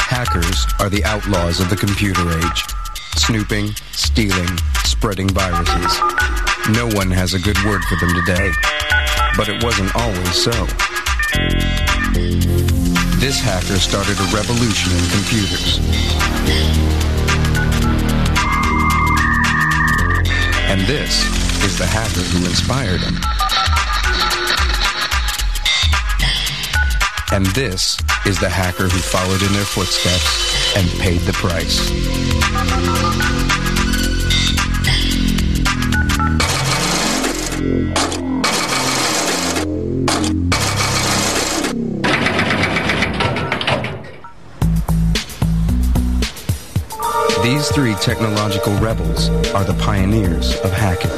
Hackers are the outlaws of the computer age. Snooping, stealing, spreading viruses. No one has a good word for them today. But it wasn't always so. This hacker started a revolution in computers. And this is the hacker who inspired him. And this is the hacker who followed in their footsteps and paid the price. These three technological rebels are the pioneers of hacking.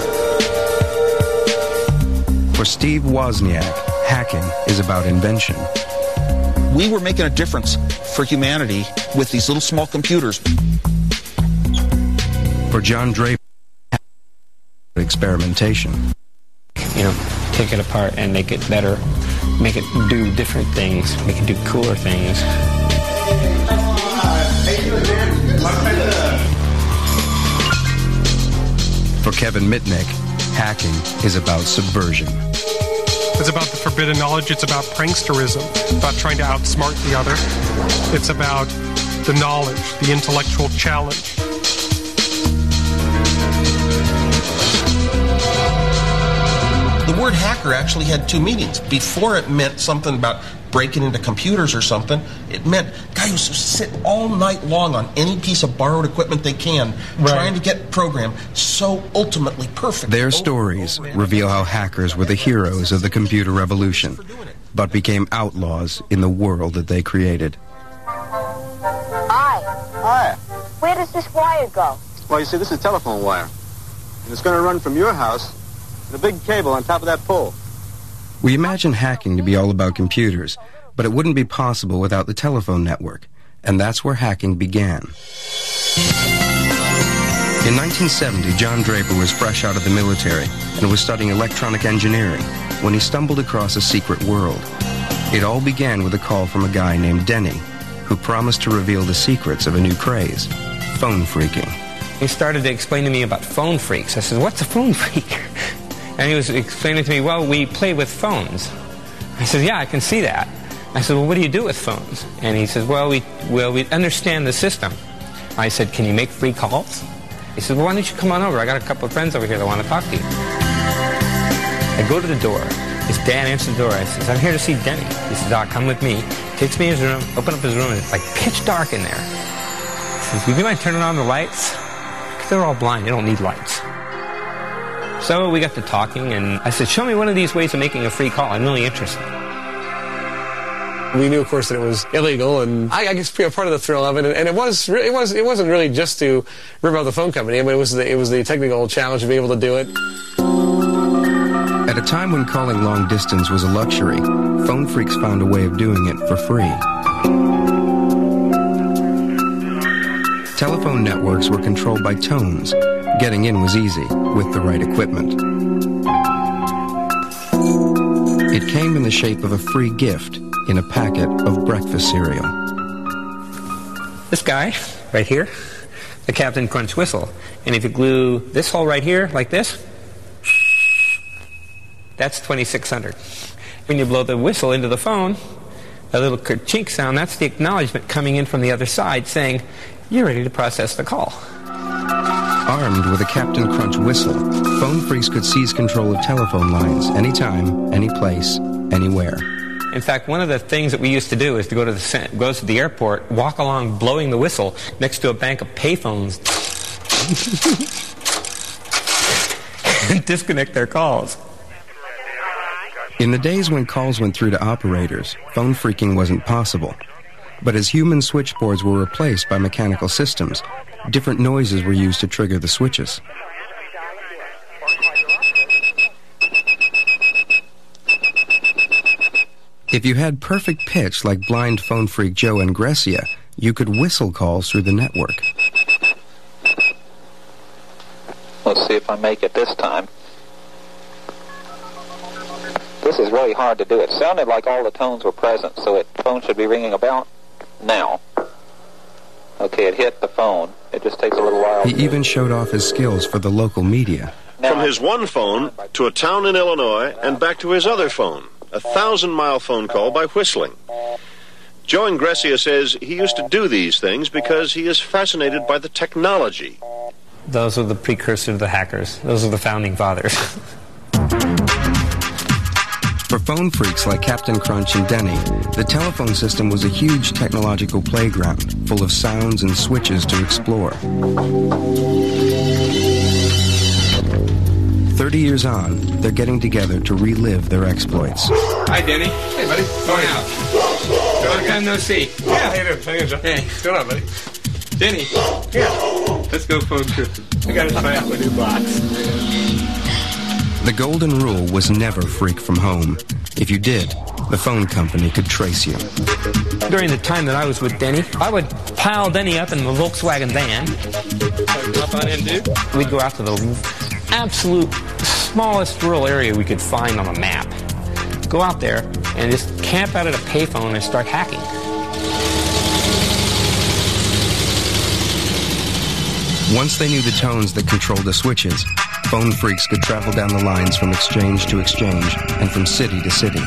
For Steve Wozniak, hacking is about invention. We were making a difference for humanity with these little small computers. For John Draper, experimentation. You know, take it apart and make it better, make it do different things, make it do cooler things. For Kevin Mitnick, hacking is about subversion. It's about the forbidden knowledge. It's about pranksterism, about trying to outsmart the other. It's about the knowledge, the intellectual challenge. The word hacker actually had two meanings. Before it meant something about breaking into computers or something, it meant guy who sit all night long on any piece of borrowed equipment they can, trying to get programmed so ultimately perfect. Their stories reveal how hackers were the heroes of the computer revolution, but became outlaws in the world that they created. Hi. Where does this wire go? Well, you see, this is telephone wire. And it's going to run from your house and a big cable on top of that pole. We imagine hacking to be all about computers, but it wouldn't be possible without the telephone network, and that's where hacking began. In 1970, John Draper was fresh out of the military and was studying electronic engineering when he stumbled across a secret world. It all began with a call from a guy named Denny, who promised to reveal the secrets of a new craze, phone phreaking. He started to explain to me about phone phreaks. I said, what's a phone phreak? And he was explaining to me, well, we play with phones. I said, yeah, I can see that. I said, well, what do you do with phones? And he says, well, we understand the system. I said, can you make free calls? He said, well, why don't you come on over? I got a couple of friends over here that want to talk to you. I go to the door. His dad answers the door. I says, I'm here to see Denny. He says, come with me. Takes me in his room, open up his room, and it's like pitch dark in there. He says, would you mind turning on the lights? Because they're all blind. They don't need lights. So we got to talking, and I said, show me one of these ways of making a free call. I'm really interested. We knew, of course, that it was illegal, and I guess part of the thrill of it. And it wasn't really just to rip out the phone company. I mean, it was the technical challenge to be able to do it. At a time when calling long distance was a luxury, phone phreaks found a way of doing it for free. Telephone networks were controlled by tones. Getting in was easy, with the right equipment. It came in the shape of a free gift in a packet of breakfast cereal. This guy, right here, the Captain Crunch whistle. And if you glue this hole right here, like this, that's 2600. When you blow the whistle into the phone, a little chink sound, that's the acknowledgement coming in from the other side saying, you're ready to process the call. Armed with a Captain Crunch whistle, phone phreaks could seize control of telephone lines anytime, any place, anywhere. In fact, one of the things that we used to do is to go to the airport, walk along blowing the whistle next to a bank of payphones and disconnect their calls. In the days when calls went through to operators, phone phreaking wasn't possible. But as human switchboards were replaced by mechanical systems, different noises were used to trigger the switches. If you had perfect pitch like blind phone phreak Joe and Grecia, you could whistle calls through the network. Let's see if I make it this time. This is really hard to do. It sounded like all the tones were present, so the phone should be ringing about now. Okay, it hit the phone. It just takes a little while. He even showed off his skills for the local media. From his one phone to a town in Illinois and back to his other phone, a 1,000-mile phone call by whistling. Joe Ingressia says he used to do these things because he is fascinated by the technology. Those are the precursor to the hackers. Those are the founding fathers. For phone freaks like Captain Crunch and Denny, the telephone system was a huge technological playground full of sounds and switches to explore. 30 years on, they're getting together to relive their exploits. Hi, Denny. Hey, buddy. Going out. Long time no see. Yeah, how you doing? How you doing, Joe? Hey. What's going on, buddy? Denny. Yeah. Let's go phone tripping. I got to try out my new box. The golden rule was never freak from home. If you did, the phone company could trace you. During the time that I was with Denny, I would pile Denny up in the Volkswagen van. Hop on in, dude. We'd go out to the absolute smallest rural area we could find on a map. Go out there and just camp out at a payphone and start hacking. Once they knew the tones that controlled the switches, phone freaks could travel down the lines from exchange to exchange and from city to city.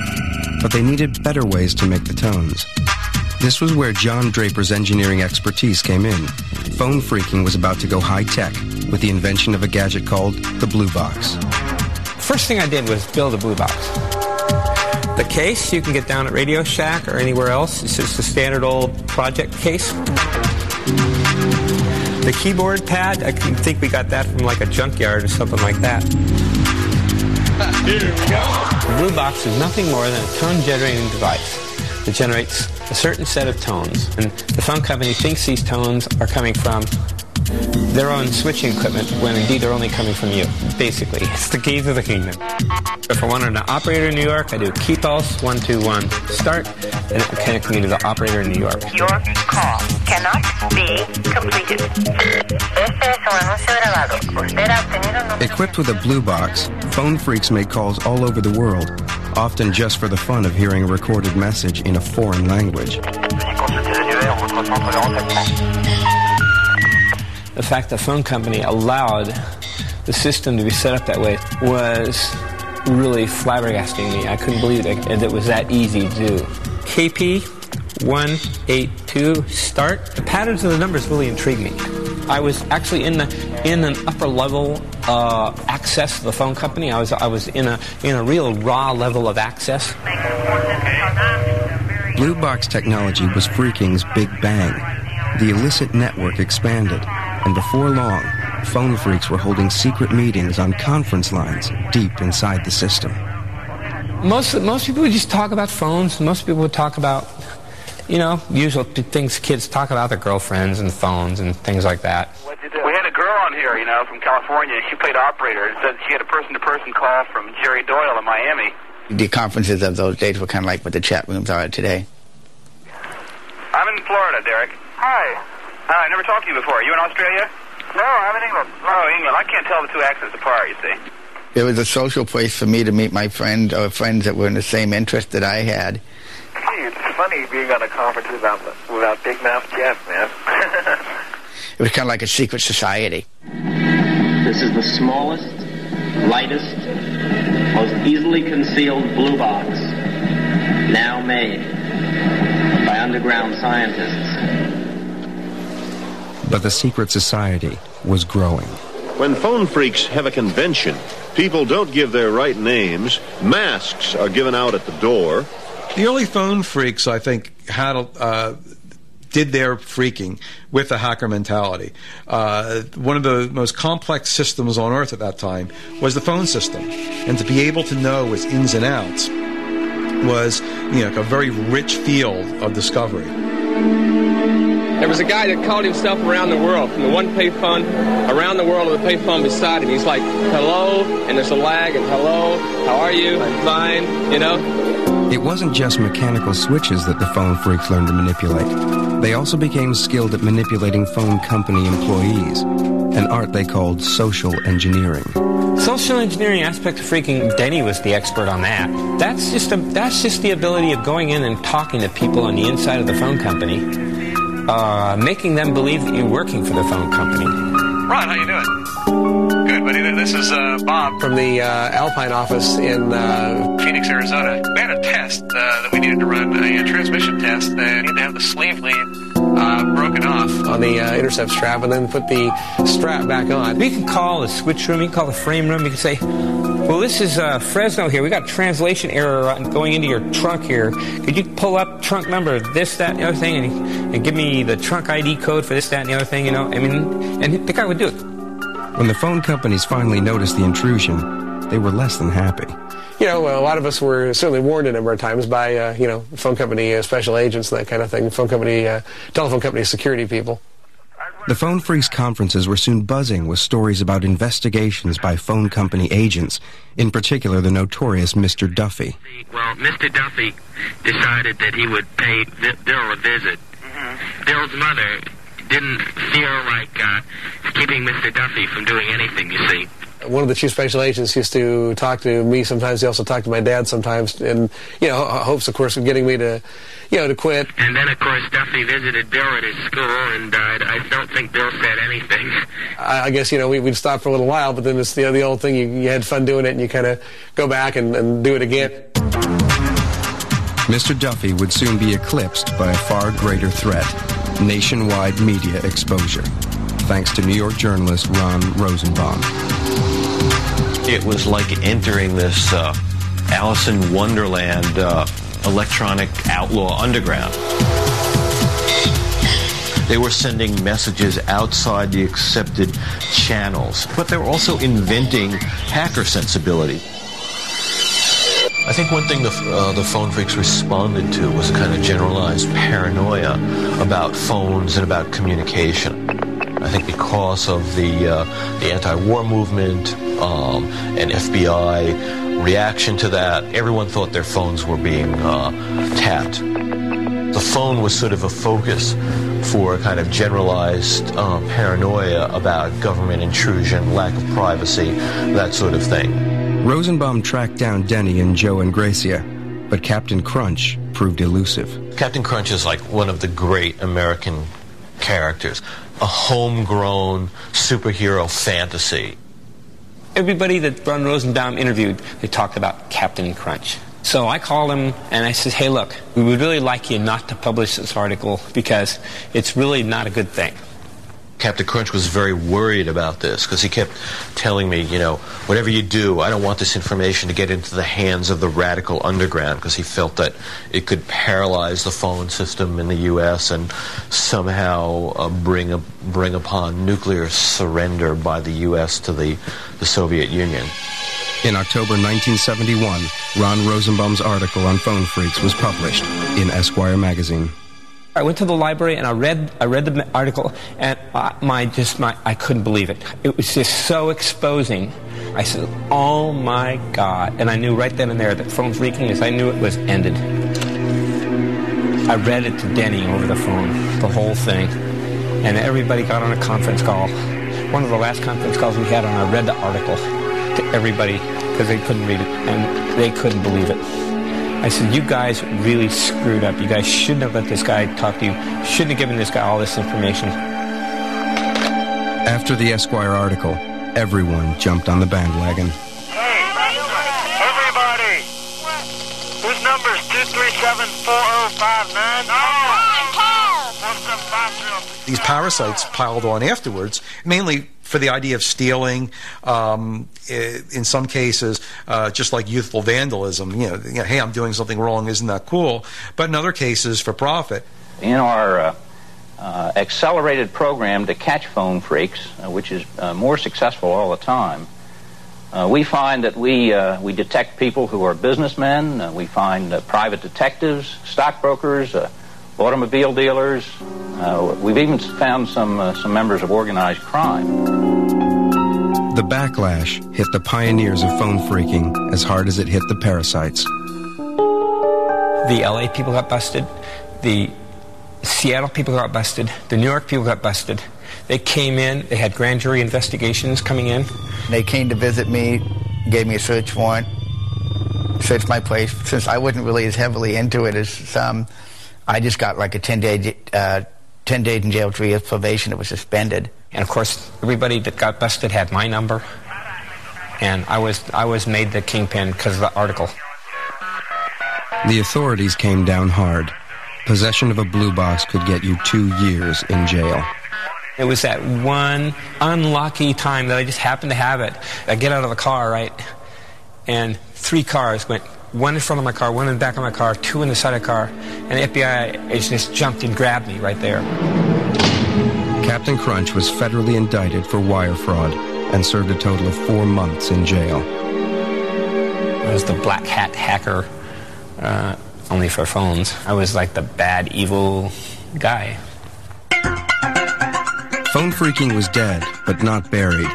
But they needed better ways to make the tones. This was where John Draper's engineering expertise came in. Phone phreaking was about to go high-tech with the invention of a gadget called the Blue Box. First thing I did was build a Blue Box. The case you can get down at Radio Shack or anywhere else. It's just a standard old project case. The keyboard pad, I think we got that from like a junkyard or something like that. Here we go. The Blue Box is nothing more than a tone-generating device that generates a certain set of tones. And the phone company thinks these tones are coming from their own switching equipment when indeed they're only coming from you. Basically, it's the keys of the kingdom. If I wanted an operator in New York, I do key pulse 121 start, and it will connect me to the operator in New York. Your call cannot be completed. Equipped with a Blue Box, phone freaks made calls all over the world, often just for the fun of hearing a recorded message in a foreign language. The fact the phone company allowed the system to be set up that way was really flabbergasting me. I couldn't believe it was that easy to do. KP 182 start. The patterns of the numbers really intrigued me. I was actually in an upper level access to the phone company. I was in a real raw level of access. Blue Box technology was Phreaking's big bang. The illicit network expanded, and before long, phone freaks were holding secret meetings on conference lines deep inside the system. Most people would just talk about phones. Most people would talk about, usual things kids talk about, their girlfriends and phones and things like that. We had a girl on here, from California. She played operator. It said she had a person-to-person call from Jerry Doyle in Miami. The conferences of those days were kind of like what the chat rooms are today. I'm in Florida, Derek. Hi. I never talked to you before. Are you in Australia? No, I'm in England. Oh, England. I can't tell the two accents apart, you see. It was a social place for me to meet my friend or friends that were in the same interest that I had. Gee, it's funny being on a conference without Big Mouth Jeff, man. It was kind of like a secret society. This is the smallest, lightest, most easily concealed blue box now made by underground scientists. But the secret society was growing. When phone freaks have a convention, people don't give their right names. Masks are given out at the door. The early phone freaks, I think, did their phreaking with a hacker mentality. One of the most complex systems on Earth at that time was the phone system. And to be able to know its ins and outs was, a very rich field of discovery. There was a guy that called himself around the world, from the one payphone around the world with a payphone beside him. He's like, hello, and there's a lag, and hello, how are you? I'm fine, It wasn't just mechanical switches that the phone freaks learned to manipulate. They also became skilled at manipulating phone company employees, an art they called social engineering. Social engineering aspect of phreaking, Denny was the expert on that. That's just the ability of going in and talking to people on the inside of the phone company, making them believe that you're working for the phone company. Ron, how you doing? Good, buddy. This is Bob from the Alpine office in Phoenix, Arizona. We had a test that we needed to run, a transmission test. They needed to have the sleeve lead broken off on the intercept strap, and then put the strap back on. You can call the switch room, you can call the frame room, you can say, well, this is Fresno here. We got a translation error going into your trunk here. Could you pull up trunk number this, that, and the other thing, and give me the trunk ID code for this, that, and the other thing, you know? I mean, and the guy would do it. When the phone companies finally noticed the intrusion, they were less than happy. You know, a lot of us were certainly warned a number of times by, you know, phone company special agents and that kind of thing, telephone company security people. The Phone Phreaks conferences were soon buzzing with stories about investigations by phone company agents, in particular the notorious Mr. Duffy. Well, Mr. Duffy decided that he would pay Bill a visit. Bill's mother didn't feel like keeping Mr. Duffy from doing anything, you see. One of the chief special agents used to talk to me sometimes. He also talked to my dad sometimes, and, you know, hopes, of course, of getting me to, you know, to quit. And then, of course, Duffy visited Bill at his school, and I don't think Bill said anything. I guess, you know, we'd stop for a little while, but then it's the old thing, you had fun doing it, and you kind of go back and do it again. Mr. Duffy would soon be eclipsed by a far greater threat, nationwide media exposure, thanks to New York journalist Ron Rosenbaum. It was like entering this Alice in Wonderland electronic outlaw underground. They were sending messages outside the accepted channels, but they were also inventing hacker sensibility. I think one thing the phone phreaks responded to was a kind of generalized paranoia about phones and about communication. I think because of the anti-war movement and FBI reaction to that, everyone thought their phones were being tapped. The phone was sort of a focus for a kind of generalized paranoia about government intrusion, lack of privacy, that sort of thing. Rosenbaum tracked down Denny and Joe and Gracia, but Captain Crunch proved elusive. Captain Crunch is like one of the great American characters, a homegrown superhero fantasy. Everybody that Ron Rosenbaum interviewed, they talked about Captain Crunch. So I called him and I said, hey, look, we would really like you not to publish this article because it's really not a good thing. Captain Crunch was very worried about this because he kept telling me, you know, whatever you do, I don't want this information to get into the hands of the radical underground, because he felt that it could paralyze the phone system in the U.S. and somehow bring upon nuclear surrender by the U.S. to the Soviet Union. In October 1971, Ron Rosenbaum's article on phone phreaks was published in Esquire magazine. I went to the library and I read the article, and I couldn't believe it. It was just so exposing. I said, oh my God. And I knew right then and there that phone phreaking, I knew it was ended. I read it to Denny over the phone, the whole thing. And everybody got on a conference call. One of the last conference calls we had, and I read the article to everybody because they couldn't read it and they couldn't believe it. I said, you guys really screwed up. You guys shouldn't have let this guy talk to you. Shouldn't have given this guy all this information. After the Esquire article, everyone jumped on the bandwagon. Hey, everybody! Whose number is 237-4059? These parasites piled on afterwards, mainly for the idea of stealing, in some cases, just like youthful vandalism. You know, hey, I'm doing something wrong, isn't that cool? But in other cases, for profit. In our accelerated program to catch phone phreaks, which is more successful all the time, we find that we detect people who are businessmen. We find private detectives, stockbrokers, automobile dealers. We've even found some members of organized crime. The backlash hit the pioneers of phone phreaking as hard as it hit the parasites. The LA people got busted. The Seattle people got busted. The New York people got busted. They came in, they had grand jury investigations coming in. They came to visit me, gave me a search warrant, searched my place. Since I wasn't really as heavily into it as some, I just got like a 10 days in jail, 3 years probation. It was suspended. And of course, everybody that got busted had my number. And I was made the kingpin because of the article. The authorities came down hard. Possession of a blue box could get you 2 years in jail. It was that one unlucky time that I just happened to have it. I get out of the car, right, and 3 cars went, one in front of my car, one in the back of my car, 2 in the side of the car, and the FBI agent just jumped and grabbed me right there. Captain Crunch was federally indicted for wire fraud and served a total of 4 months in jail. I was the black hat hacker, only for phones. I was like the bad, evil guy. Phone phreaking was dead, but not buried.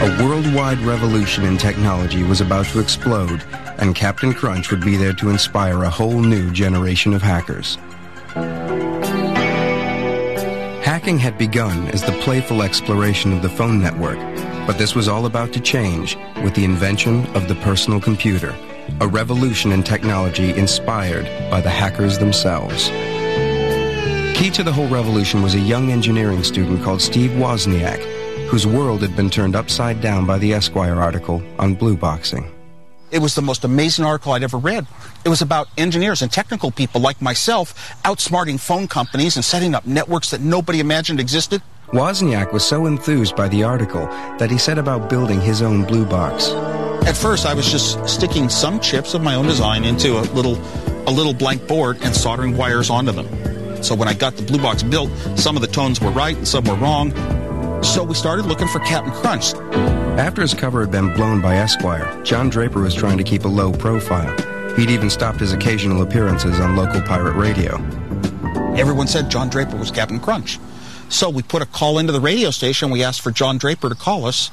A worldwide revolution in technology was about to explode, and Captain Crunch would be there to inspire a whole new generation of hackers. Hacking had begun as the playful exploration of the phone network, but this was all about to change with the invention of the personal computer, a revolution in technology inspired by the hackers themselves. Key to the whole revolution was a young engineering student called Steve Wozniak, whose world had been turned upside down by the Esquire article on blue boxing. It was the most amazing article I'd ever read. It was about engineers and technical people like myself outsmarting phone companies and setting up networks that nobody imagined existed. Wozniak was so enthused by the article that he set about building his own blue box. At first, I was just sticking some chips of my own design into a little blank board and soldering wires onto them. So when I got the blue box built, some of the tones were right and some were wrong. So we started looking for Captain Crunch. After his cover had been blown by Esquire, John Draper was trying to keep a low profile. He'd even stopped his occasional appearances on local pirate radio. Everyone said John Draper was Captain Crunch. So we put a call into the radio station. We asked for John Draper to call us.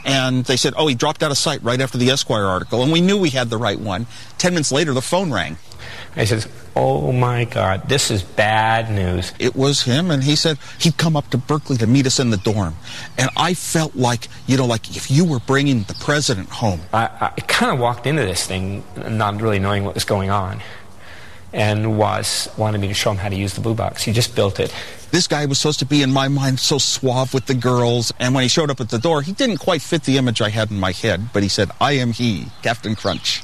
And they said, oh, he dropped out of sight right after the Esquire article. And we knew we had the right one. 10 minutes later, the phone rang. I said, oh my God, this is bad news. It was him, and he said he'd come up to Berkeley to meet us in the dorm. And I felt like, like if you were bringing the president home. I kind of walked into this thing not really knowing what was going on. And wanted me to show him how to use the blue box. He just built it. This guy was supposed to be, in my mind, so suave with the girls. And when he showed up at the door, he didn't quite fit the image I had in my head. But he said, I am he, Captain Crunch.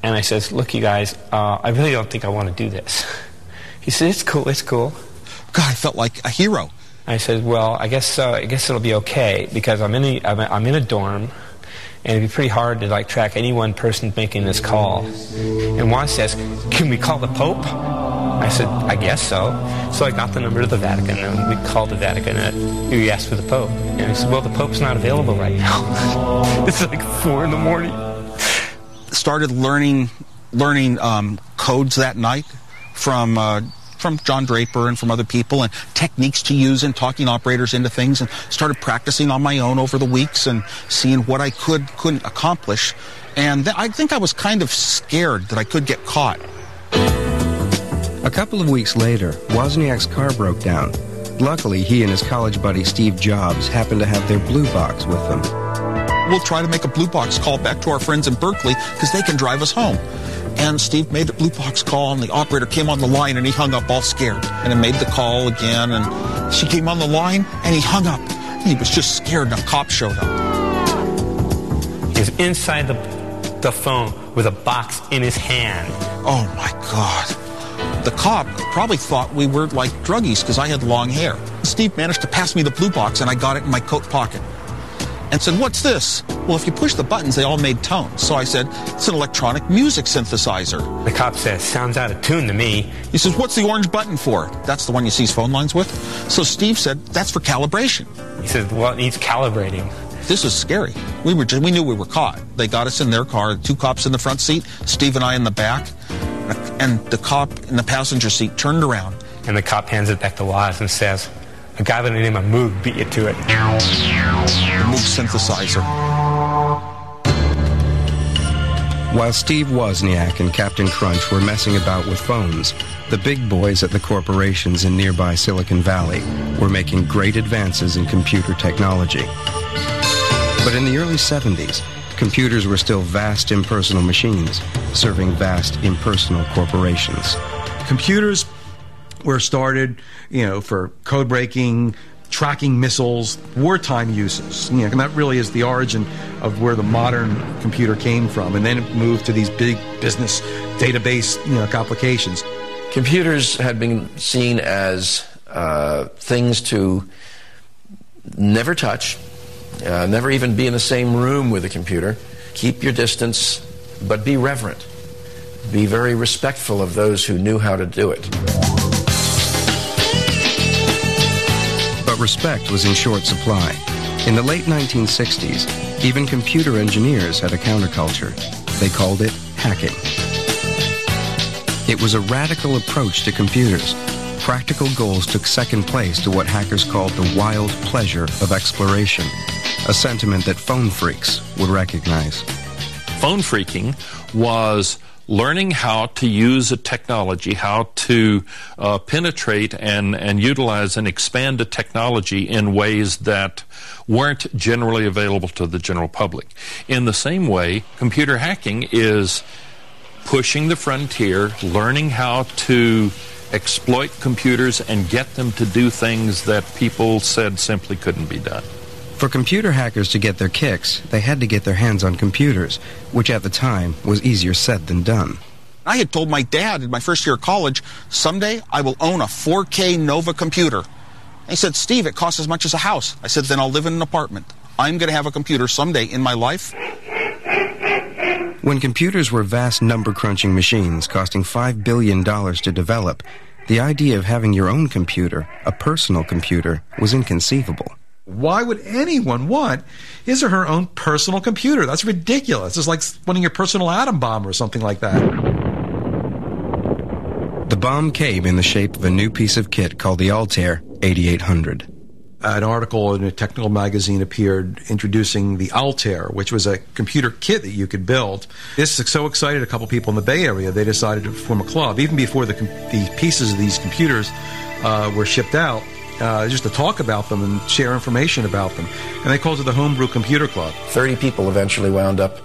And I says, look, you guys, I really don't think I want to do this. He said, it's cool, it's cool. God, I felt like a hero. I said, well, I guess it'll be okay, because I'm in a dorm, and it'd be pretty hard to track any one person making this call. And Juan says, can we call the Pope? I said, I guess so. So I got the number of the Vatican, and we called the Vatican, and we asked for the Pope. And he said, well, the Pope's not available right now. It's like 4 in the morning. Started learning codes that night from John Draper and from other people, and techniques to use in talking operators into things, and started practicing on my own over the weeks and seeing what I couldn't accomplish. And I think I was kind of scared that I could get caught. A couple of weeks later, Wozniak's car broke down. Luckily, he and his college buddy Steve Jobs happened to have their blue box with them. We'll try to make a blue box call back to our friends in Berkeley because they can drive us home. And Steve made the blue box call, and the operator came on the line, and he hung up all scared. And then made the call again, and she came on the line, and he hung up. He was just scared, and a cop showed up. He was inside the phone with a box in his hand. Oh, my God. The cop probably thought we were like druggies because I had long hair. Steve managed to pass me the blue box, and I got it in my coat pocket. And said, what's this? Well, if you push the buttons, they all made tones. So I said, it's an electronic music synthesizer. The cop says, sounds out of tune to me. He says, what's the orange button for? That's the one you seize phone lines with. So Steve said, that's for calibration. He said, well, it needs calibrating. This is scary. We knew we were caught. They got us in their car, 2 cops in the front seat, Steve and I in the back, and the cop in the passenger seat turned around. And the cop hands it back to Woz and says, a guy by the name of Moog beat you to it. Moog synthesizer. While Steve Wozniak and Captain Crunch were messing about with phones, the big boys at the corporations in nearby Silicon Valley were making great advances in computer technology. But in the early 70s, computers were still vast impersonal machines, serving vast impersonal corporations. Computers were started, for code breaking, tracking missiles, wartime uses. And that really is the origin of where the modern computer came from. And then it moved to these big business database, applications. Computers had been seen as things to never touch, never even be in the same room with a computer. Keep your distance, but be reverent. Be very respectful of those who knew how to do it. But respect was in short supply. In the late 1960s, even computer engineers had a counterculture. They called it hacking. It was a radical approach to computers. Practical goals took second place to what hackers called the wild pleasure of exploration, a sentiment that phone freaks would recognize. Phone phreaking was learning how to use a technology, how to penetrate and utilize and expand a technology in ways that weren't generally available to the general public. In the same way, computer hacking is pushing the frontier, learning how to exploit computers and get them to do things that people said simply couldn't be done. For computer hackers to get their kicks, they had to get their hands on computers, which at the time was easier said than done. I had told my dad in my first year of college, someday I will own a 4K Nova computer. And he said, Steve, it costs as much as a house. I said, then I'll live in an apartment. I'm going to have a computer someday in my life. When computers were vast number-crunching machines costing $5 billion to develop, the idea of having your own computer, a personal computer, was inconceivable. Why would anyone want his or her own personal computer? That's ridiculous. It's like wanting your personal atom bomb or something like that. The bomb came in the shape of a new piece of kit called the Altair 8800. An article in a technical magazine appeared introducing the Altair, which was a computer kit that you could build. This so excited a couple people in the Bay Area, they decided to form a club, even before the pieces of these computers were shipped out. Just to talk about them and share information about them. And they called it the Homebrew Computer Club. 30 people eventually wound up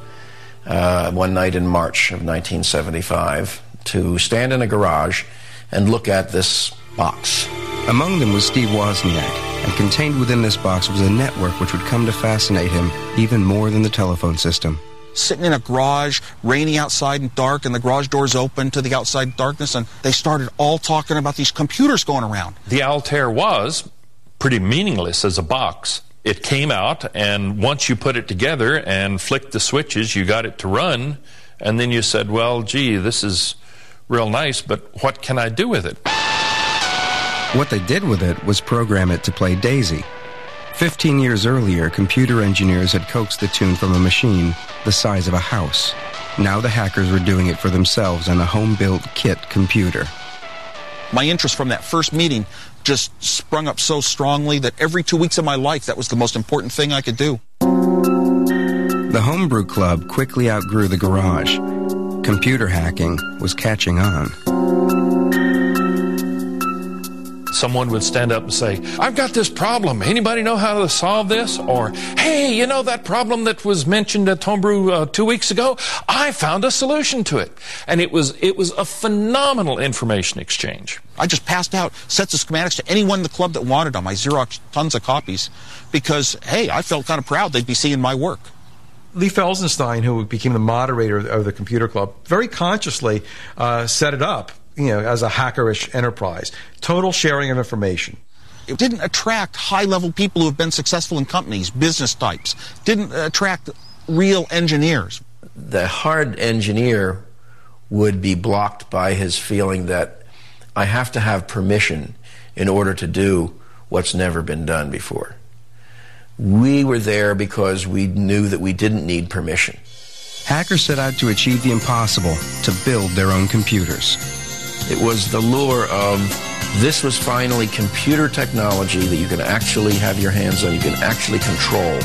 one night in March of 1975 to stand in a garage and look at this box. Among them was Steve Wozniak, and contained within this box was a network which would come to fascinate him even more than the telephone system. Sitting in a garage, rainy outside and dark, and the garage doors open to the outside darkness, and they started all talking about these computers going around. The Altair was pretty meaningless as a box. It came out, and once you put it together and flicked the switches, you got it to run, and then you said, well, gee, this is real nice, but what can I do with it? What they did with it was program it to play Daisy. 15 years earlier, computer engineers had coaxed the tune from a machine the size of a house. Now the hackers were doing it for themselves on a home-built kit computer. My interest from that first meeting just sprung up so strongly that every 2 weeks of my life, that was the most important thing I could do. The Homebrew Club quickly outgrew the garage. Computer hacking was catching on. Someone would stand up and say, I've got this problem. Anybody know how to solve this? Or, hey, you know that problem that was mentioned at Homebrew 2 weeks ago? I found a solution to it. And it was a phenomenal information exchange. I just passed out sets of schematics to anyone in the club that wanted them. I Xeroxed tons of copies because, hey, I felt kind of proud they'd be seeing my work. Lee Felsenstein, who became the moderator of the computer club, very consciously set it up, as a hackerish enterprise. Total sharing of information. It didn't attract high-level people who have been successful in companies, business types. Didn't attract real engineers. The hard engineer would be blocked by his feeling that I have to have permission in order to do what's never been done before. We were there because we knew that we didn't need permission. Hackers set out to achieve the impossible, to build their own computers. It was the lure of this was finally computer technology that you can actually have your hands on, you can actually control.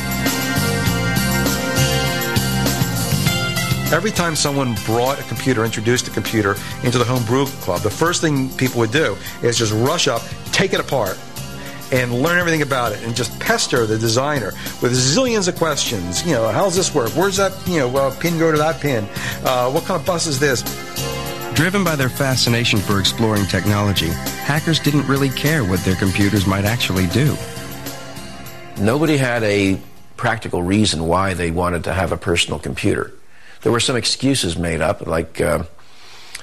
Every time someone brought a computer, introduced a computer into the homebrew club, the first thing people would do is just rush up, take it apart, and learn everything about it, and just pester the designer with zillions of questions. You know, how does this work? Where's that, pin go to that pin? What kind of bus is this? Driven by their fascination for exploring technology, hackers didn't really care what their computers might actually do. Nobody had a practical reason why they wanted to have a personal computer. There were some excuses made up, like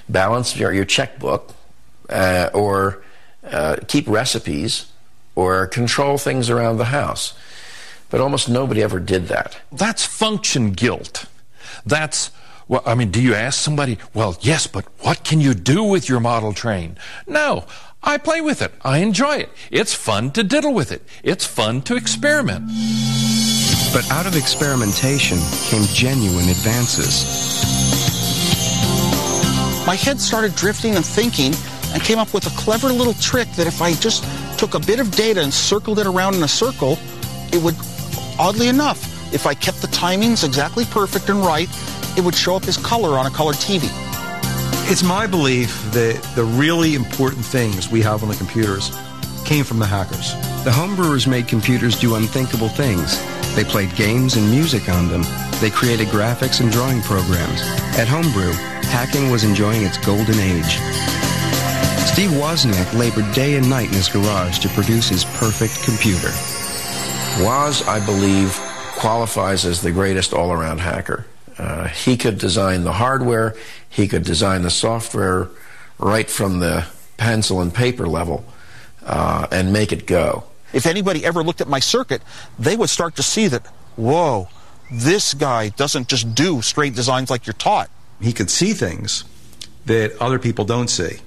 balance your checkbook, or keep recipes, or control things around the house. But almost nobody ever did that. That's function guilt. That's, well, I mean, do you ask somebody, well, yes, but what can you do with your model train? No, I play with it. I enjoy it. It's fun to diddle with it. It's fun to experiment. But out of experimentation came genuine advances. My head started drifting and thinking, and came up with a clever little trick that if I just took a bit of data and circled it around in a circle, it would, oddly enough, if I kept the timings exactly perfect and right, it would show up as color on a colored TV. It's my belief that the really important things we have on the computers came from the hackers. The homebrewers made computers do unthinkable things. They played games and music on them. They created graphics and drawing programs. At Homebrew, hacking was enjoying its golden age. Steve Wozniak labored day and night in his garage to produce his perfect computer. Woz, I believe, qualifies as the greatest all-around hacker. He could design the hardware, he could design the software right from the pencil and paper level and make it go. If anybody ever looked at my circuit, they would start to see that, whoa, this guy doesn't just do straight designs like you're taught. He could see things that other people don't see,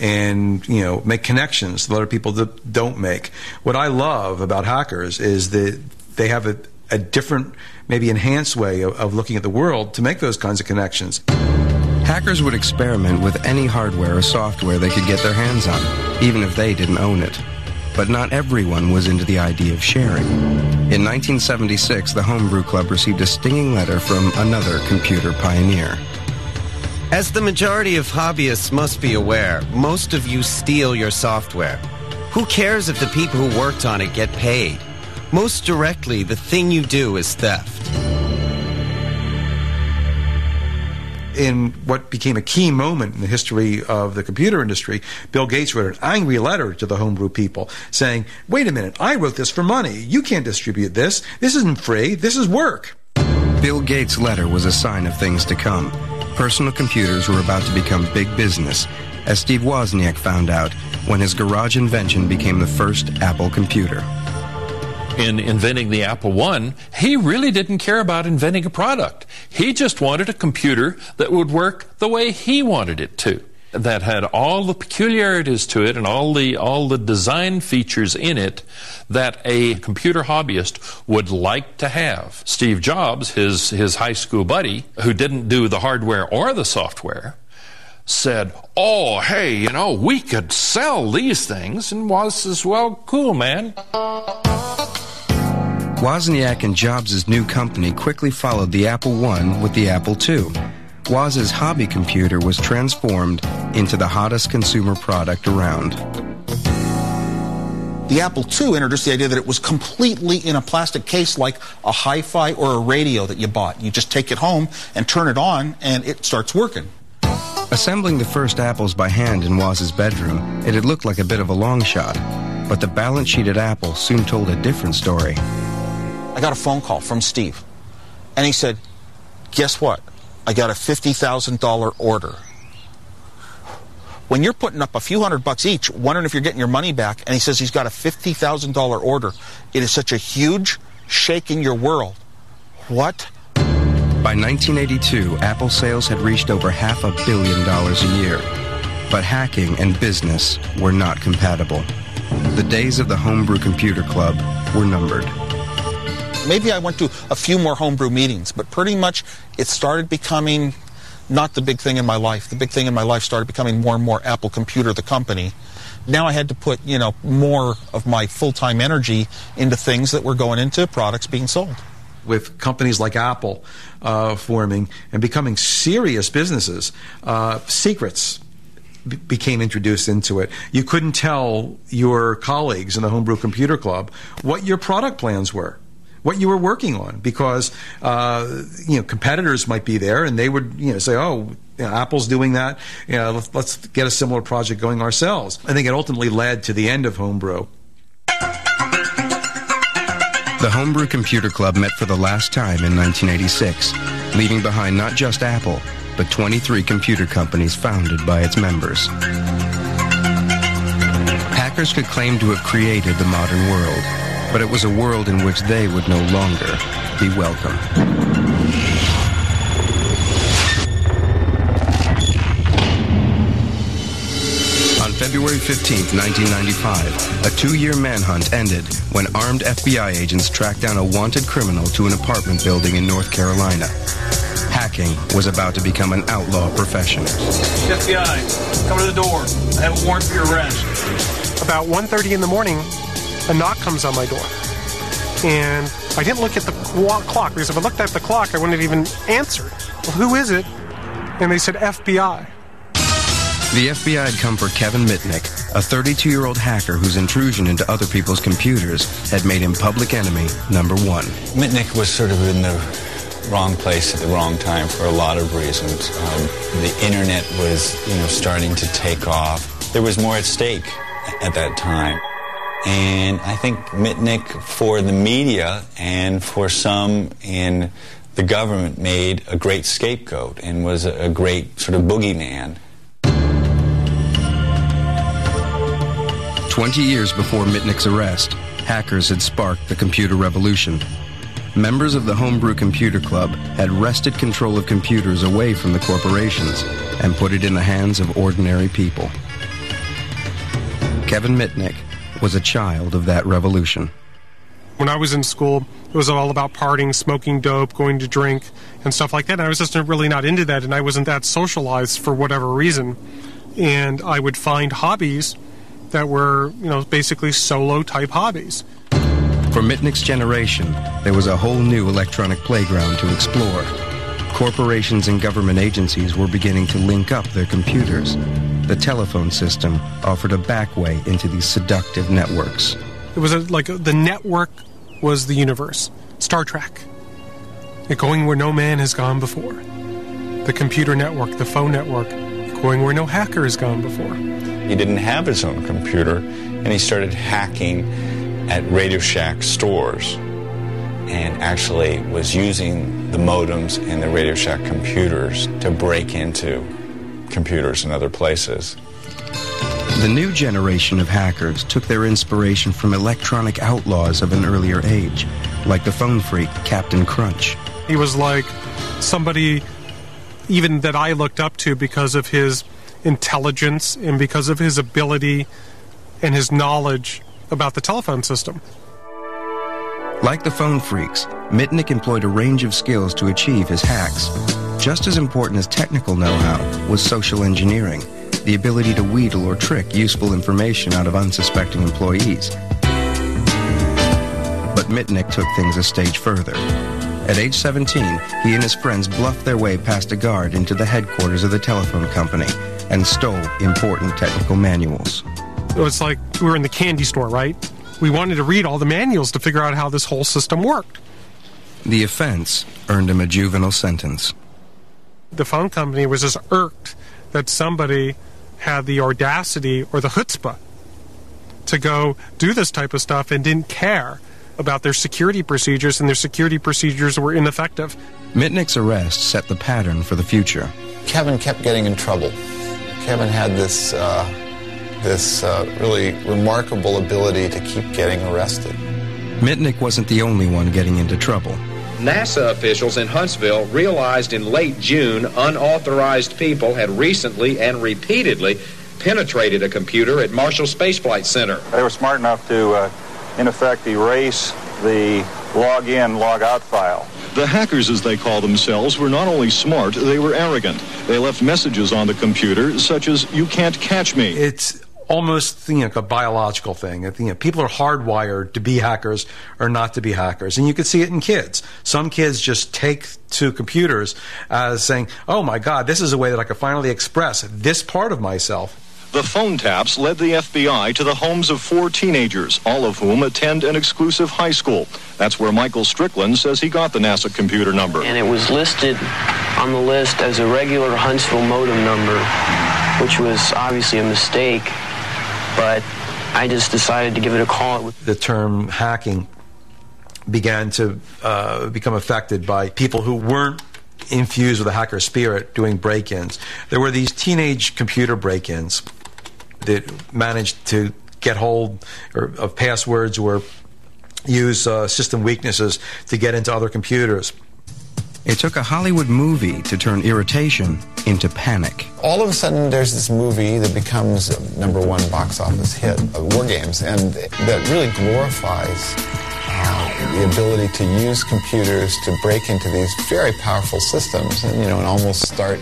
and make connections that other people don't make. What I love about hackers is that they have a different, maybe enhanced way of looking at the world to make those kinds of connections. Hackers would experiment with any hardware or software they could get their hands on, even if they didn't own it. But not everyone was into the idea of sharing. In 1976, the Homebrew Club received a stinging letter from another computer pioneer. As the majority of hobbyists must be aware, most of you steal your software. Who cares if the people who worked on it get paid? Most directly, the thing you do is theft. In what became a key moment in the history of the computer industry, Bill Gates wrote an angry letter to the homebrew people saying, wait a minute, I wrote this for money. You can't distribute this. This isn't free. This is work. Bill Gates' letter was a sign of things to come. Personal computers were about to become big business, as Steve Wozniak found out when his garage invention became the first Apple computer. In inventing the Apple I, he really didn't care about inventing a product. He just wanted a computer that would work the way he wanted it to, that had all the peculiarities to it and all the design features in it that a computer hobbyist would like to have. Steve Jobs, his high school buddy, who didn't do the hardware or the software, said, oh, hey, we could sell these things. And Woz says, well, cool, man. Wozniak and Jobs' new company quickly followed the Apple I with the Apple II. Woz's hobby computer was transformed into the hottest consumer product around. The Apple II introduced the idea that it was completely in a plastic case like a hi-fi or a radio that you bought. You just take it home and turn it on and it starts working. Assembling the first apples by hand in Woz's bedroom, it had looked like a bit of a long shot. But the balance sheet at Apple soon told a different story. I got a phone call from Steve, and he said, guess what? I got a $50,000 order. When you're putting up a few $100 each, wondering if you're getting your money back, and he says he's got a $50,000 order, it is such a huge shake in your world. What? By 1982, Apple sales had reached over $500 million a year. But hacking and business were not compatible. The days of the Homebrew Computer Club were numbered. Maybe I went to a few more homebrew meetings, but pretty much it started becoming not the big thing in my life. The big thing in my life started becoming more and more Apple Computer, the company. Now I had to put, more of my full-time energy into things that were going into products being sold. with companies like Apple forming and becoming serious businesses, secrets became introduced into it. You couldn't tell your colleagues in the Homebrew Computer Club what your product plans were, what you were working on, because competitors might be there and they would say, oh, Apple's doing that, let's get a similar project going ourselves. I think it ultimately led to the end of Homebrew. The Homebrew Computer Club met for the last time in 1986, leaving behind not just Apple, but 23 computer companies founded by its members. Hackers could claim to have created the modern world, but it was a world in which they would no longer be welcome. On February 15, 1995, a 2-year manhunt ended when armed FBI agents tracked down a wanted criminal to an apartment building in North Carolina. Hacking was about to become an outlaw profession. FBI, come to the door. I have a warrant for your arrest. About 1:30 in the morning, a knock comes on my door. And I didn't look at the clock, because if I looked at the clock, I wouldn't have even answered. Well, who is it? And they said FBI. The FBI had come for Kevin Mitnick, a 32-year-old hacker whose intrusion into other people's computers had made him public enemy number 1. Mitnick was sort of in the wrong place at the wrong time for a lot of reasons. The internet was, starting to take off. There was more at stake at that time. And I think Mitnick, for the media and for some in the government, made a great scapegoat and was a great sort of boogeyman. 20 years before Mitnick's arrest, hackers had sparked the computer revolution. Members of the Homebrew Computer Club had wrested control of computers away from the corporations and put it in the hands of ordinary people. Kevin Mitnick was a child of that revolution. When I was in school, it was all about partying, smoking dope, going to drink, and stuff like that. And I was just really not into that, and I wasn't that socialized for whatever reason. And I would find hobbies that were, basically solo-type hobbies. For Mitnick's generation, there was a whole new electronic playground to explore. Corporations and government agencies were beginning to link up their computers. The telephone system offered a back way into these seductive networks. It was the network was the universe. Star Trek. Going where no man has gone before. The computer network, the phone network, going where no hacker has gone before. He didn't have his own computer, and he started hacking at Radio Shack stores and actually was using the modems and the Radio Shack computers to break into computers in other places. The new generation of hackers took their inspiration from electronic outlaws of an earlier age, like the phone freak Captain Crunch. He was like somebody even that I looked up to because of his intelligence and because of his ability and his knowledge about the telephone system. Like the phone freaks, Mitnick employed a range of skills to achieve his hacks. Just as important as technical know-how was social engineering, the ability to wheedle or trick useful information out of unsuspecting employees. But Mitnick took things a stage further. At age 17, he and his friends bluffed their way past a guard into the headquarters of the telephone company and stole important technical manuals. It was like we were in the candy store, right? We wanted to read all the manuals to figure out how this whole system worked. The offense earned him a juvenile sentence. The phone company was just irked that somebody had the audacity or the chutzpah to go do this type of stuff and didn't care about their security procedures, and their security procedures were ineffective. Mitnick's arrest set the pattern for the future. Kevin kept getting in trouble. Kevin had this really remarkable ability to keep getting arrested. Mitnick wasn't the only one getting into trouble. NASA officials in Huntsville realized in late June unauthorized people had recently and repeatedly penetrated a computer at Marshall Space Flight Center. They were smart enough to, in effect, erase the log-in, log-out file. The hackers, as they call themselves, were not only smart, they were arrogant. They left messages on the computer such as, "You can't catch me." It's almost a biological thing. People are hardwired to be hackers or not to be hackers, and you can see it in kids. Some kids just take to computers as saying, "Oh my God, this is a way that I can finally express this part of myself." The phone taps led the FBI to the homes of 4 teenagers, all of whom attend an exclusive high school. That's where Michael Strickland says he got the NASA computer number. And it was listed on the list as a regular Huntsville modem number, which was obviously a mistake, but I just decided to give it a call. The term hacking began to become affected by people who weren't infused with a hacker spirit doing break-ins. There were these teenage computer break-ins that managed to get hold of passwords or use system weaknesses to get into other computers. It took a Hollywood movie to turn irritation into panic. All of a sudden, there's this movie that becomes a #1 box office hit of War Games, and that really glorifies the ability to use computers to break into these very powerful systems and almost start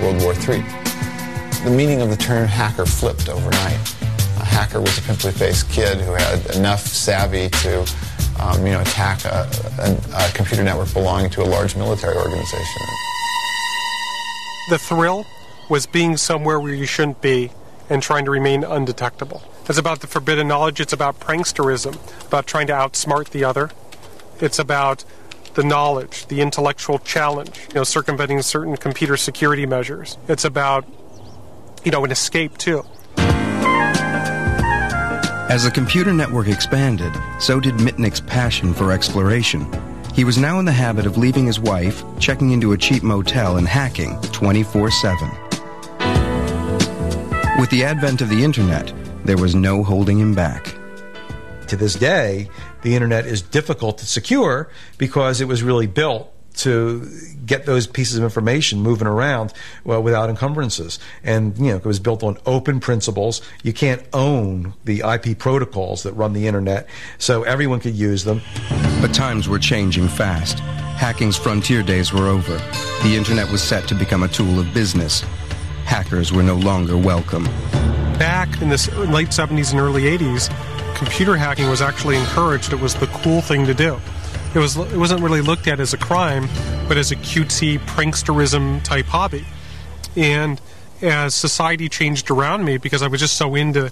World War III. The meaning of the term hacker flipped overnight. A hacker was a pimply-faced kid who had enough savvy to attack a computer network belonging to a large military organization. The thrill was being somewhere where you shouldn't be and trying to remain undetectable. It's about the forbidden knowledge. It's about pranksterism, about trying to outsmart the other. It's about the knowledge, the intellectual challenge, circumventing certain computer security measures. It's about, an escape, too. As the computer network expanded, so did Mitnick's passion for exploration. He was now in the habit of leaving his wife, checking into a cheap motel, and hacking 24/7. With the advent of the internet, there was no holding him back. To this day, the internet is difficult to secure because it was really built to get those pieces of information moving around without encumbrances. And, it was built on open principles. You can't own the IP protocols that run the internet, so everyone could use them. But times were changing fast. Hacking's frontier days were over. The internet was set to become a tool of business. Hackers were no longer welcome. Back in the late 70s and early 80s, computer hacking was actually encouraged. It was the cool thing to do. It wasn't really looked at as a crime, but as a cutesy pranksterism type hobby. And as society changed around me, because I was just so into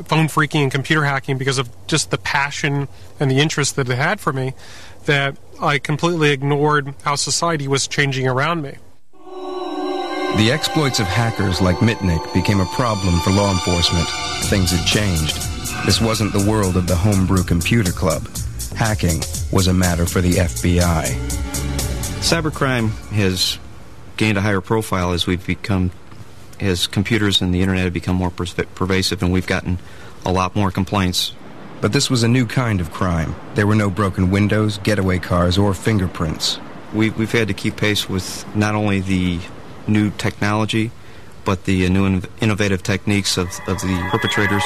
phone phreaking and computer hacking because of just the passion and the interest that it had for me, that I completely ignored how society was changing around me. The exploits of hackers like Mitnick became a problem for law enforcement. Things had changed. This wasn't the world of the homebrew computer club. Hacking was a matter for the FBI. Cybercrime has gained a higher profile as computers and the internet have become more pervasive, and we've gotten a lot more complaints. But this was a new kind of crime. There were no broken windows, getaway cars, or fingerprints. We've had to keep pace with not only the new technology, but the new innovative techniques of the perpetrators.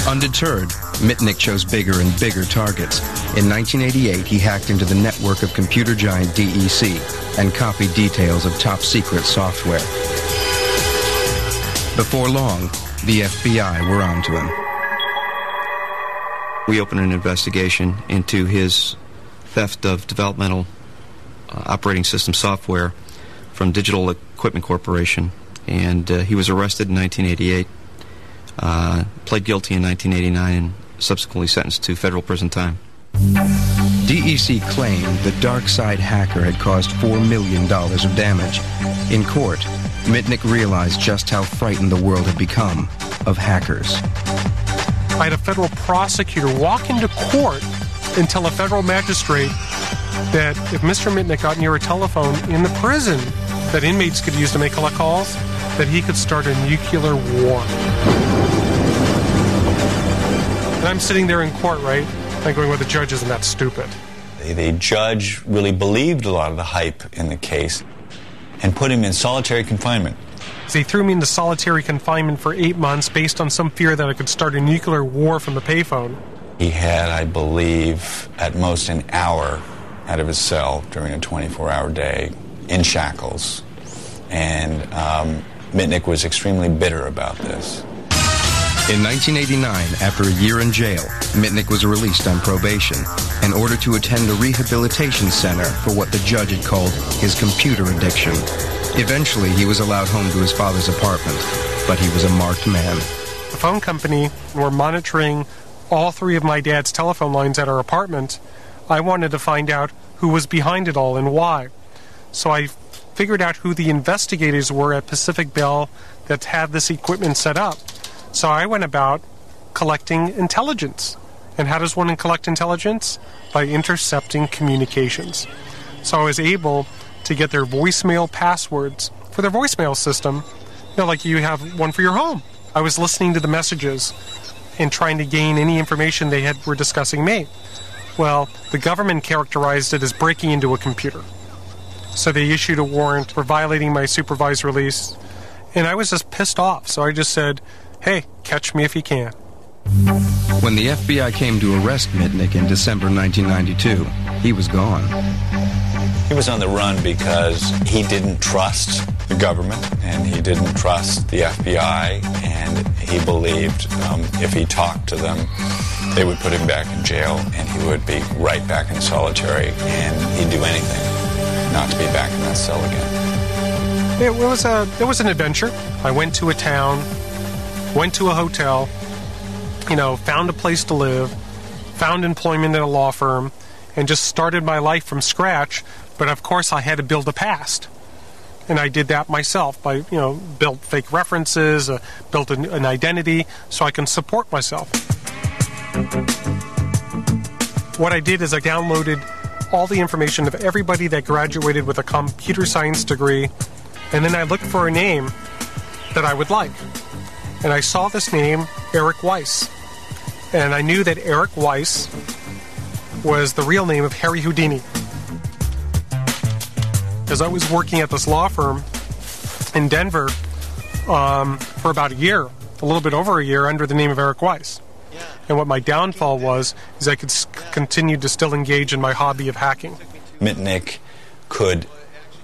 Undeterred, Mitnick chose bigger and bigger targets. In 1988, he hacked into the network of computer giant DEC and copied details of top-secret software. Before long, the FBI were onto him. We opened an investigation into his theft of developmental operating system software from Digital Equipment Corporation, and he was arrested in 1988. Pled guilty in 1989 and subsequently sentenced to federal prison time. DEC claimed the dark side hacker had caused $4 million of damage. In court, Mitnick realized just how frightened the world had become of hackers. I had a federal prosecutor walk into court and tell a federal magistrate that if Mr. Mitnick got near a telephone in the prison that inmates could use to make collect calls, that he could start a nuclear war. And I'm sitting there in court, right? I'm going, well, the judge isn't that stupid. The judge really believed a lot of the hype in the case and put him in solitary confinement. So he threw me into solitary confinement for 8 months based on some fear that I could start a nuclear war from the payphone. He had, I believe, at most an hour out of his cell during a 24-hour day in shackles. And Mitnick was extremely bitter about this. In 1989, after a year in jail, Mitnick was released on probation in order to attend a rehabilitation center for what the judge had called his computer addiction. Eventually, he was allowed home to his father's apartment, but he was a marked man. The phone company were monitoring all 3 of my dad's telephone lines at our apartment. I wanted to find out who was behind it all and why. So I figured out who the investigators were at Pacific Bell that had this equipment set up. So I went about collecting intelligence. And how does one collect intelligence? By intercepting communications. So I was able to get their voicemail passwords for their voicemail system, like you have one for your home. I was listening to the messages and trying to gain any information they were discussing me. Well, the government characterized it as breaking into a computer. So they issued a warrant for violating my supervised release, and I was just pissed off. So I just said, hey, catch me if you can. When the FBI came to arrest Mitnick in December 1992, he was gone. He was on the run because he didn't trust the government and he didn't trust the FBI, and he believed if he talked to them, they would put him back in jail and he would be right back in solitary, and he'd do anything not to be back in that cell again. It was an adventure. I went to a town, went to a hotel, found a place to live, found employment at a law firm, and just started my life from scratch. But of course I had to build a past. And I did that myself by, built fake references, built an identity so I can support myself. What I did is I downloaded all the information of everybody that graduated with a computer science degree, and then I looked for a name that I would like. And I saw this name, Eric Weiss. And I knew that Eric Weiss was the real name of Harry Houdini. Because I was working at this law firm in Denver for about a year, a little bit over a year, under the name of Eric Weiss. And what my downfall was is I could continue to still engage in my hobby of hacking. Mitnick could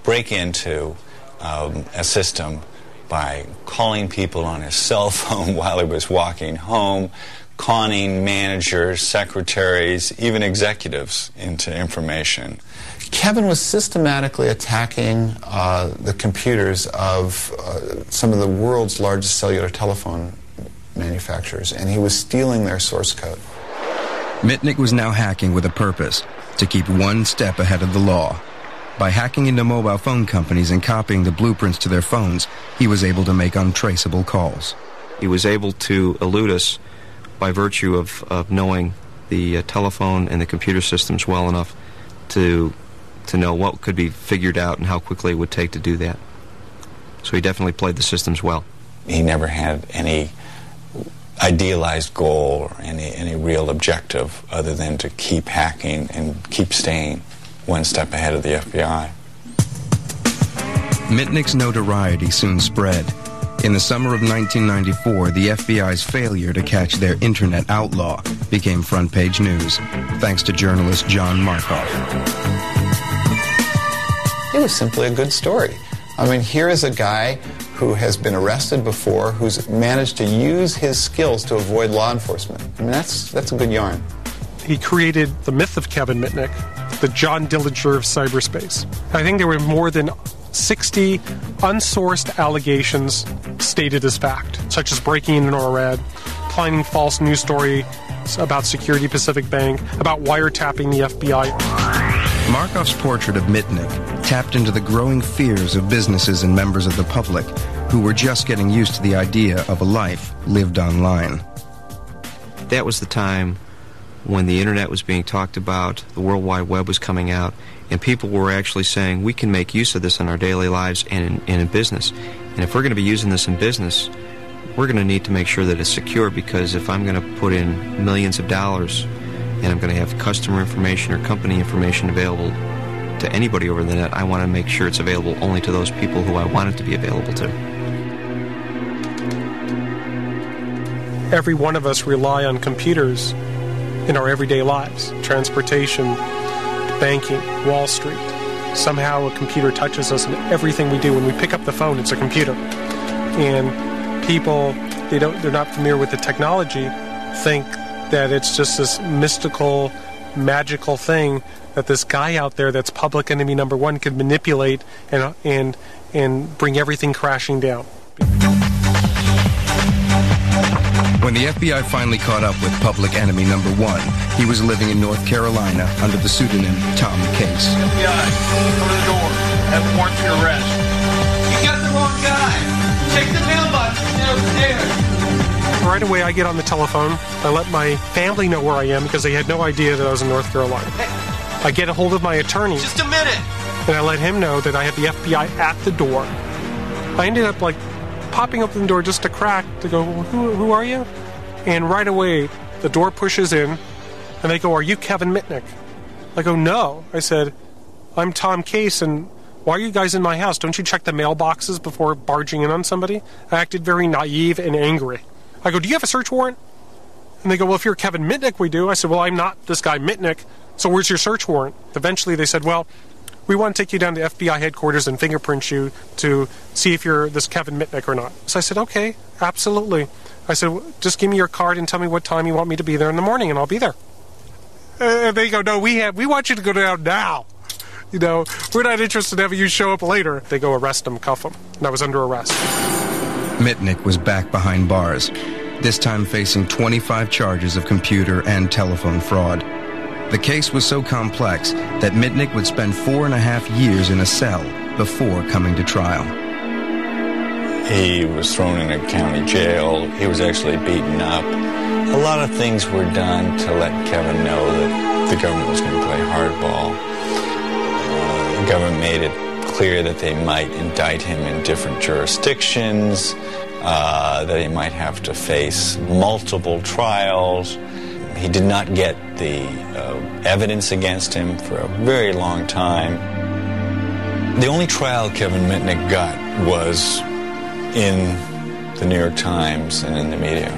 break into a system by calling people on his cell phone while he was walking home, conning managers, secretaries, even executives into information. Kevin was systematically attacking the computers of some of the world's largest cellular telephone manufacturers, and he was stealing their source code. Mitnick was now hacking with a purpose, to keep one step ahead of the law. By hacking into mobile phone companies and copying the blueprints to their phones, he was able to make untraceable calls. He was able to elude us by virtue of knowing the telephone and the computer systems well enough to know what could be figured out and how quickly it would take to do that. So he definitely played the systems well. He never had any idealized goal or any real objective other than to keep hacking and keep staying one step ahead of the FBI. Mitnick's notoriety soon spread. In the summer of 1994, the FBI's failure to catch their internet outlaw became front-page news, thanks to journalist John Markoff. It was simply a good story. I mean, here is a guy who has been arrested before, who's managed to use his skills to avoid law enforcement. I mean, that's a good yarn. He created the myth of Kevin Mitnick, the John Dillinger of cyberspace. I think there were more than 60 unsourced allegations stated as fact, such as breaking into NORAD, planning false news story about Security Pacific Bank, about wiretapping the FBI. Markoff's portrait of Mitnick tapped into the growing fears of businesses and members of the public who were just getting used to the idea of a life lived online. That was the time when the internet was being talked about, the World Wide Web was coming out, and people were actually saying, we can make use of this in our daily lives and in business. And if we're going to be using this in business, we're going to need to make sure that it's secure, because if I'm going to put in millions of dollars and I'm going to have customer information or company information available to anybody over the net, I want to make sure it's available only to those people who I want it to be available to. Every one of us rely on computers in our everyday lives. Transportation, banking, Wall Street. Somehow a computer touches us in everything we do. When we pick up the phone, it's a computer. And people, they're not familiar with the technology, think that it's just this mystical, magical thing that this guy out there that's public enemy number one can manipulate and bring everything crashing down. When the FBI finally caught up with public enemy number one, he was living in North Carolina under the pseudonym Tom Case. FBI, come to the door. I have a warrant for your arrest. You got the wrong guy. Check the mailbox downstairs. Right away, I get on the telephone. I let my family know where I am because they had no idea that I was in North Carolina. I get a hold of my attorney. Just a minute. And I let him know that I had the FBI at the door. I ended up popping open the door just a crack to go, well, who are you? And right away, the door pushes in, and they go, are you Kevin Mitnick? I go, no. I said, I'm Tom Case, and why are you guys in my house? Don't you check the mailboxes before barging in on somebody? I acted very naive and angry. I go, do you have a search warrant? And they go, well, if you're Kevin Mitnick, we do. I said, well, I'm not this guy Mitnick, so where's your search warrant? Eventually, they said, well, we want to take you down to FBI headquarters and fingerprint you to see if you're this Kevin Mitnick or not. So I said, okay, absolutely. I said, just give me your card and tell me what time you want me to be there in the morning, and I'll be there. And they go, no, we want you to go down now. We're not interested in having you show up later. They go arrest him, cuff him, and I was under arrest. Mitnick was back behind bars, this time facing 25 charges of computer and telephone fraud. The case was so complex that Mitnick would spend 4.5 years in a cell before coming to trial. He was thrown in a county jail. He was actually beaten up. A lot of things were done to let Kevin know that the government was going to play hardball. The government made it clear that they might indict him in different jurisdictions, that he might have to face multiple trials. He did not get the evidence against him for a very long time. The only trial Kevin Mitnick got was in the New York Times and in the media.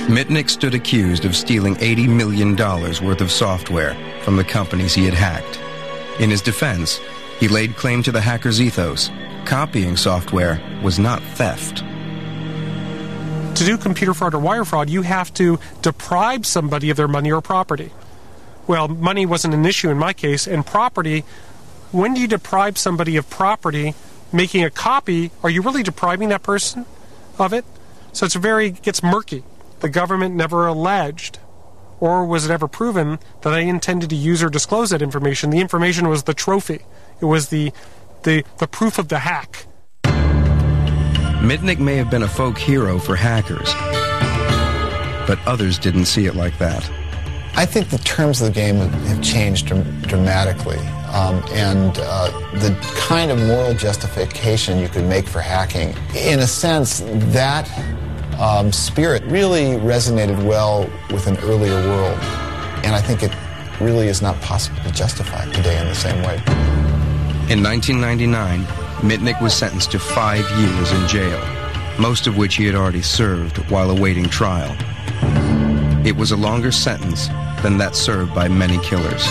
Mitnick stood accused of stealing $80 million worth of software from the companies he had hacked. In his defense, he laid claim to the hacker's ethos. Copying software was not theft. To do computer fraud or wire fraud, you have to deprive somebody of their money or property. Well, money wasn't an issue in my case, and property, when do you deprive somebody of property? Making a copy, are you really depriving that person of it? So gets murky. The government never alleged, or was it ever proven, that I intended to use or disclose that information. The information was the trophy. It was the proof of the hack. Mitnick may have been a folk hero for hackers, but others didn't see it like that. I think the terms of the game have changed dramatically, and the kind of moral justification you could make for hacking, in a sense, that spirit really resonated well with an earlier world, and I think it really is not possible to justify it today in the same way. In 1999, Mitnick was sentenced to 5 years in jail, most of which he had already served while awaiting trial. It was a longer sentence than that served by many killers.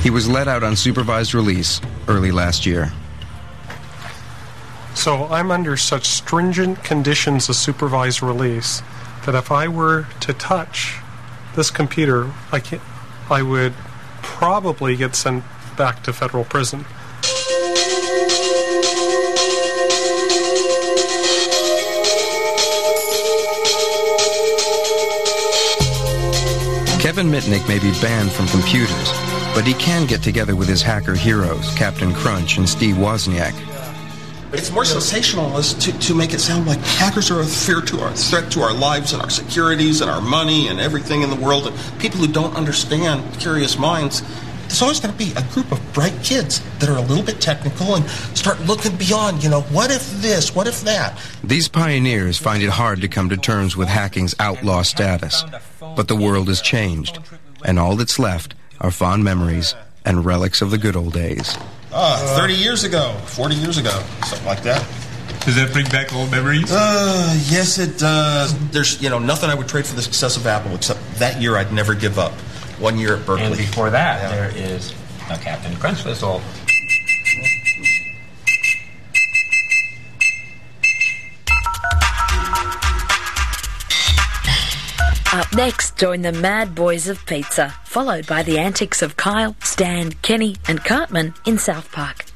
He was let out on supervised release early last year. So I'm under such stringent conditions of supervised release that if I were to touch this computer, I would probably get sent back to federal prison. Kevin Mitnick may be banned from computers, but he can get together with his hacker heroes, Captain Crunch and Steve Wozniak. It's more sensationalist to make it sound like hackers are a threat to our lives and our securities and our money and everything in the world. And people who don't understand, curious minds, there's always going to be a group of bright kids that are a little bit technical and start looking beyond, what if this, what if that? These pioneers find it hard to come to terms with hacking's outlaw status. But the world has changed, and all that's left are fond memories and relics of the good old days. 30 years ago, 40 years ago, something like that. Does that bring back old memories? Yes, it does. There's, nothing I would trade for the success of Apple, except that year I'd never give up. 1 year at Berkeley. And before that, there is Captain Crunch whistle. Up next, join the Mad Boys of Pizza, followed by the antics of Kyle, Stan, Kenny and Cartman in South Park.